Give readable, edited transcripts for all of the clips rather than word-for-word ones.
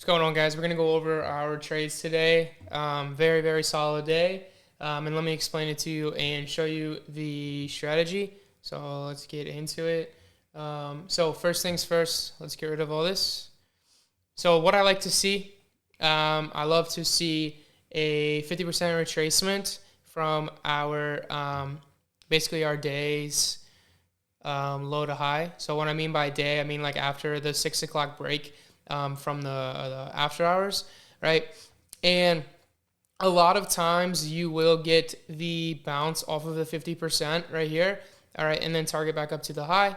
What's going on, guys? We're going to go over our trades today. Very, very solid day. And let me explain it to you and show you the strategy. So let's get into it. So first things first, let's get rid of all this. So what I like to see, I love to see a 50% retracement from our, basically our days low to high. So what I mean by day, I mean like after the 6 o'clock break from the after hours, right? And a lot of times you will get the bounce off of the 50% right here, all right, and then target back up to the high.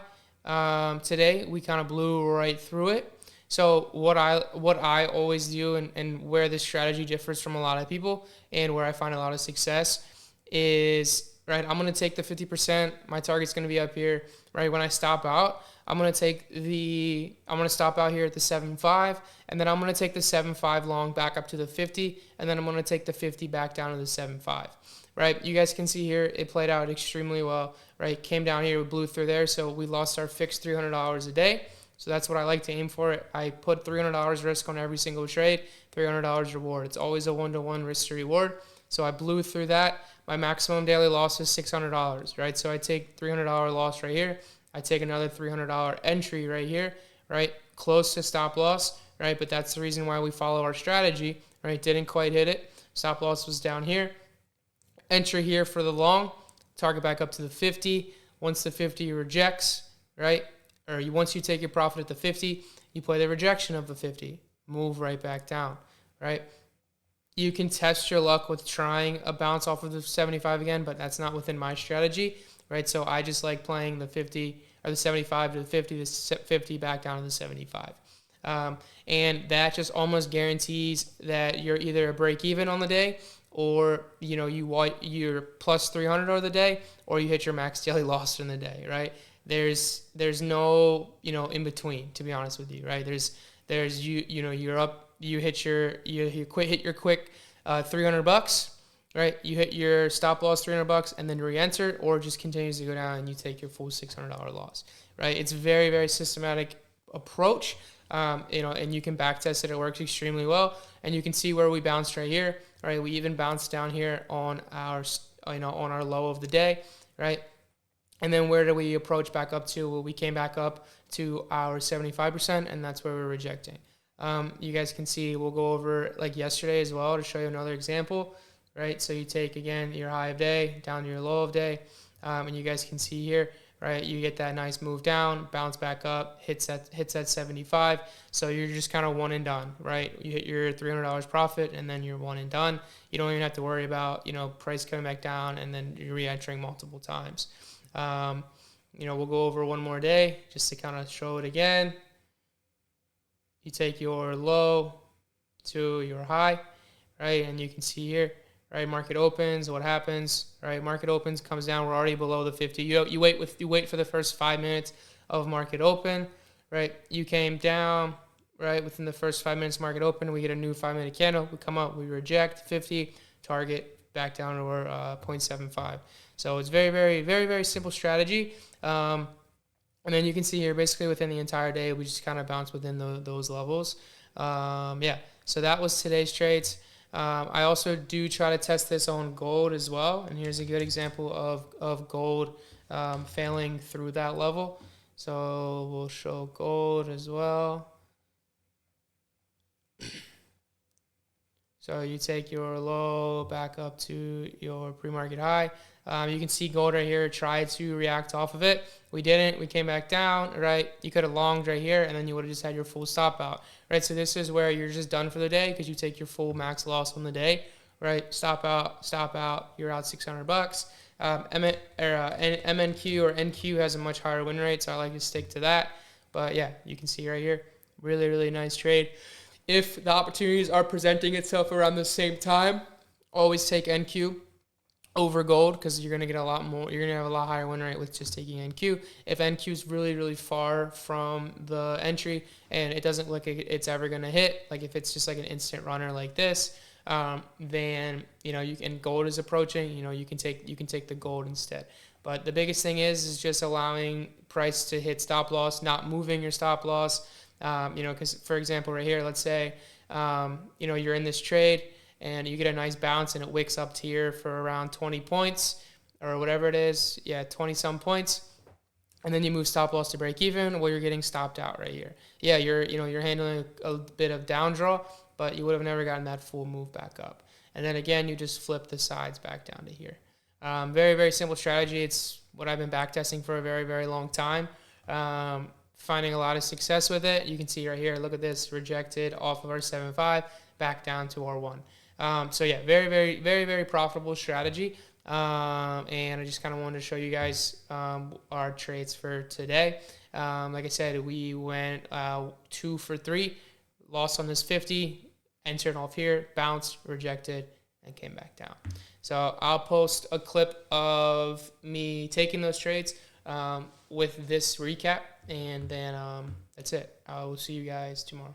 Today we kind of blew right through it. So what I always do, and where this strategy differs from a lot of people and where I find a lot of success is, right, I'm going to take the 50%. My target's going to be up here, right? When I stop out, I'm going to stop out here at the 7.5, and then I'm going to take the 7.5 long back up to the 50, and then I'm going to take the 50 back down to the 7.5, right? You guys can see here, it played out extremely well, right? Came down here, we blew through there, so we lost our fixed $300 a day. So that's what I like to aim for. I put $300 risk on every single trade, $300 reward. It's always a one-to-one risk to reward. So I blew through that. My maximum daily loss is $600, right? So I take $300 loss right here. I take another $300 entry right here, right? Close to stop loss, right? But that's the reason why we follow our strategy, right? Didn't quite hit it. Stop loss was down here. Entry here for the long. Target back up to the 50. Once the 50 rejects, right? Once you take your profit at the 50, you play the rejection of the 50. Move right back down, right? You can test your luck with trying a bounce off of the 75 again, but that's not within my strategy, right? So I just like playing the 50 or the 75 to the 50, the 50 back down to the 75. And that just almost guarantees that you're either a break even on the day, or you're plus 300 over the day, or you hit your max daily loss in the day, right? There's no in between, to be honest with you, right? You're up, you hit your quick $300, right? You hit your stop loss $300 and then re-enter, or it just continues to go down and you take your full $600 loss, right? It's very, very systematic approach, and you can back test it. It works extremely well, and you can see where we bounced right here, right? We even bounced down here on our on our low of the day, right? And then where do we approach back up to? Well, we came back up to our 75%, and that's where we're rejecting. You guys can see, we'll go over like yesterday as well to show you another example, right? So you take, again, your high of day down to your low of day, and you guys can see here, right? You get that nice move down, bounce back up, hits that 75. So you're just kind of one and done, right? You hit your $300 profit, and then you're one and done. You don't even have to worry about, price coming back down and then you're re-entering multiple times. We'll go over one more day just to kind of show it again. You take your low to your high, right? And you can see here, right? Market opens, what happens, right? Market opens, comes down, we're already below the 50. You wait for the first 5 minutes of market open, right? You came down, right? Within the first 5 minutes market open, we get a new 5-minute candle. We come up, we reject 50, target back down to our 0.75. So it's very, very, very, very simple strategy. And then you can see here, basically within the entire day, we just kind of bounce within those levels. So that was today's trades. I also do try to test this on gold as well. And here's a good example of gold failing through that level. So we'll show gold as well. So you take your low back up to your pre-market high. You can see gold right here tried to react off of it. We didn't. We came back down, right? You could have longed right here, and then you would have just had your full stop out, right? So this is where you're just done for the day because you take your full max loss on the day, right? Stop out. You're out $600. MNQ or NQ has a much higher win rate, so I like to stick to that. But yeah, you can see right here, really, really nice trade. If the opportunities are presenting itself around the same time, always take NQ over gold because you're going to get a lot more. You're going to have a lot higher win rate with just taking NQ. If NQ is really, really far from the entry and it doesn't look like it's ever going to hit, like if it's just like an instant runner like this, then you can, gold is approaching. You can take the gold instead. But the biggest thing is just allowing price to hit stop loss, not moving your stop loss. Because for example, right here, let's say, you're in this trade and you get a nice bounce and it wicks up to here for around 20 points or whatever it is. Yeah, 20 some points. And then you move stop loss to break even. Well, you're getting stopped out right here. Yeah, you're handling a bit of down draw, but you would have never gotten that full move back up. And then again, you just flip the sides back down to here. Very, very simple strategy. It's what I've been backtesting for a very, very long time. Finding a lot of success with it. You can see right here, look at this, rejected off of our 7.5, back down to our 1. So yeah, very, very, very, very profitable strategy. And I just kind of wanted to show you guys our trades for today. Like I said, we went 2 for 3, lost on this 50, entered off here, bounced, rejected, and came back down. So I'll post a clip of me taking those trades with this recap, and then that's it. I will see you guys tomorrow.